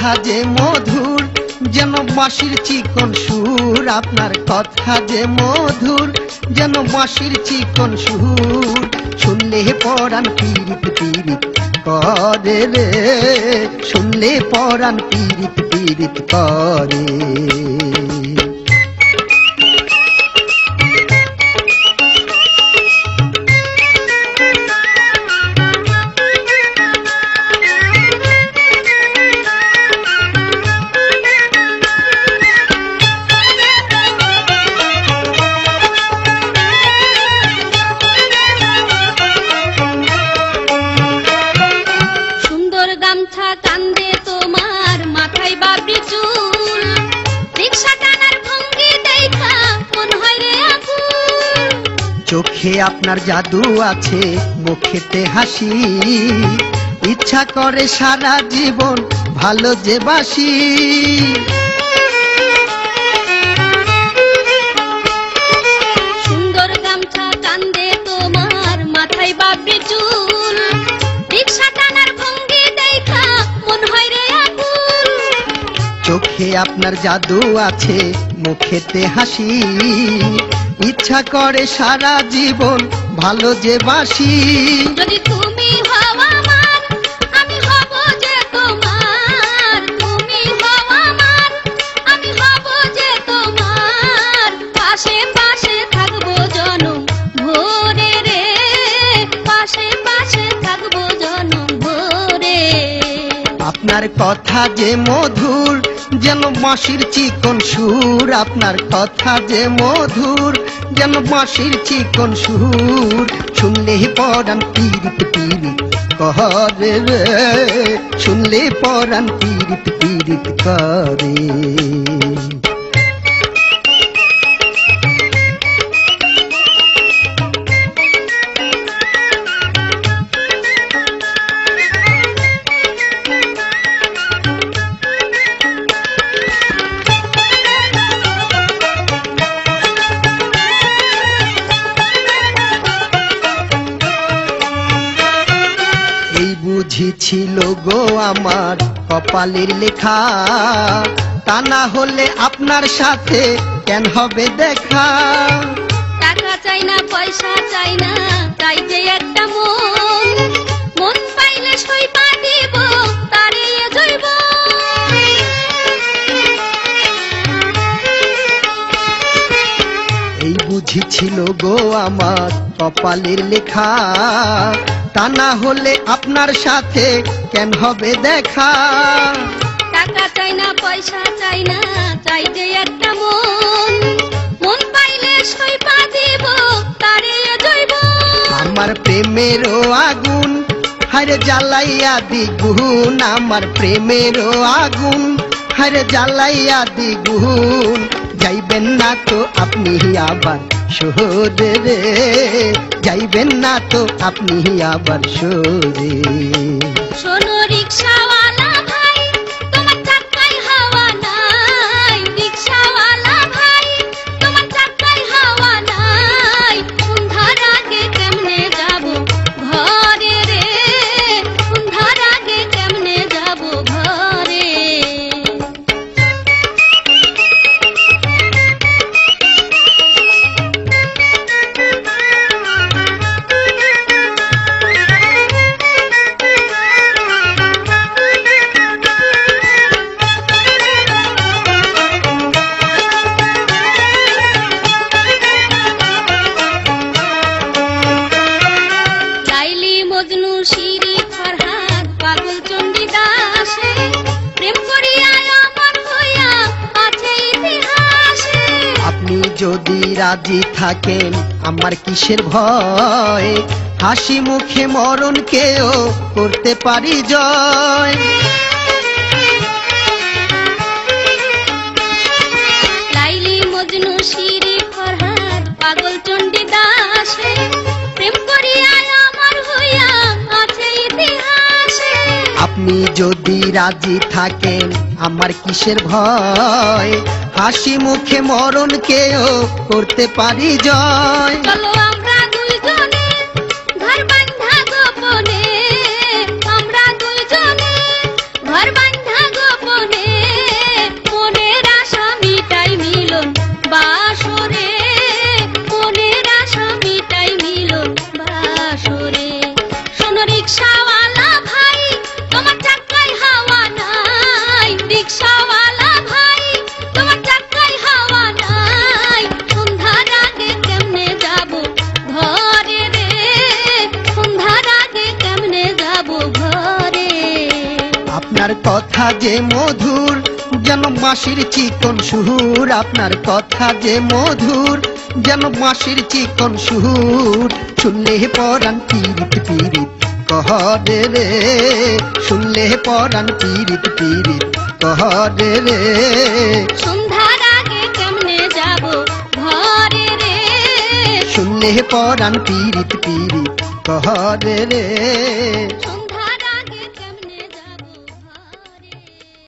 কথা যে মধুর যেন বাঁশির চিকন সুর, আপনার কথা যে মধুর যেন বাঁশির চিকন সুর, শুনলে পরাণ পীড়িত পীড়িত করে রে, শুনলে পরাণ পীড়িত পীড়িত করে। গামছা কান্দে তোমার, মাথায় বাবরি চুল, রিকশা টানার ভঙ্গি দেখা মন হয় রে আকুল। চোখে আপনার জাদু আছে, মুখেতে হাসি, ইচ্ছা করে সারা জীবন ভালো যে বাসি। সুন্দর গামছা কান্দে তোমার, মাথায় বাবরি চুল, রিকশা টানার ভঙ্গি দেখা মন হয় রে আকুল। চোখে আপনার জাদু আছে, মুখেতে হাসি, ইচ্ছা করে সারা জীবন ভালো যে বাসি। যদি তুমি হও আমার, আমি হব যে তোমার, তুমি হও আমার, আমি হব যে তোমার, পাশে পাশে থাকবো জনম ভোরে রে, পাশে পাশে থাকবো জনম ভোরে। আপনার কথা যে মধুর যেন বাঁশির চিকন সুর, আপনার কথা যে মধুর যেন বাঁশির চিকন সুর, শুনলে পরাণ পীড়িত পীড়িত করে রে, শুনলে পরাণ পীড়িত পীড়িত করে। বুঝিছিল গো আমার কপালের লেখা, তা না হলে আপনার সাথে কেন হবে দেখা। টাকা চাই না, পয়সা চাই না, চাই যে একটা মন, মন পাইলে সই পা দিব তারে জৈব। এই বুঝিছিল গো আমার কপালের লেখা, তা না হলে আপনার সাথে কেন হবে দেখা। টাকা চাই না, পয়সা চাই না, চাই যে একটা মন, মন পাইলে সই পা দিব তারে জৈব। আমার প্রেমেরও আগুন হারে জ্বালাইয়া দ্বিগুণ, আমার প্রেমেরও আগুন হারে জ্বালাইয়া দ্বিগুণ, যাইবেন না তো আপনি আবার শহরে রে, যাইবেন না তো আপনি আবার শহরে। শোনো রিকশাওয়ালা ভাই, তোমার চাকায় হাওয়া নাই, রিকশাওয়ালা ভাই, তোমার চাকায় হাওয়া নাই, সন্ধ্যার আগে কেমনে যাব ঘরে রে, সন্ধ্যার আগে কেমনে যাব ঘরে। মজনু শিরি ফরহাদ পাগল চণ্ডী দাসে, প্রেম করিয়া আমার হইয়া আছে ইতিহাসে। আপনি যদি রাজি থাকেন আমার কিসের ভয়, হাসি মুখে মরণকেও করতে পারি জয়। লাইলি মজনু শিরি ফরহাদ পাগল চণ্ডী দাসে, প্রেম করিয়া আমার হইয়া আছে ইতিহাসে। আপনি যদি রাজি থাকেন আমার কিসের ভয়, হাসি মুখে মরণকেও করতে পারি জয়। চলো আমরা দুইজনে ঘর বাঁধা গোপনে, আমরা দুইজনে ঘর বাঁধা গোপনে। কথা যে মধুর যেন বাঁশির চিকন সুর আপনার কথা যে মধুর যেন বাঁশির চিকন সুর শুনলে পরাণ পীড়িত পীড়িত কহরে রে শুনলে পরাণ পীড়িত পীড়িত কহরে রে সন্ধ্যার আগে কেমনে যাব ঘরে রে শুনলে পরাণ পীড়িত পীড়িত কহরে রে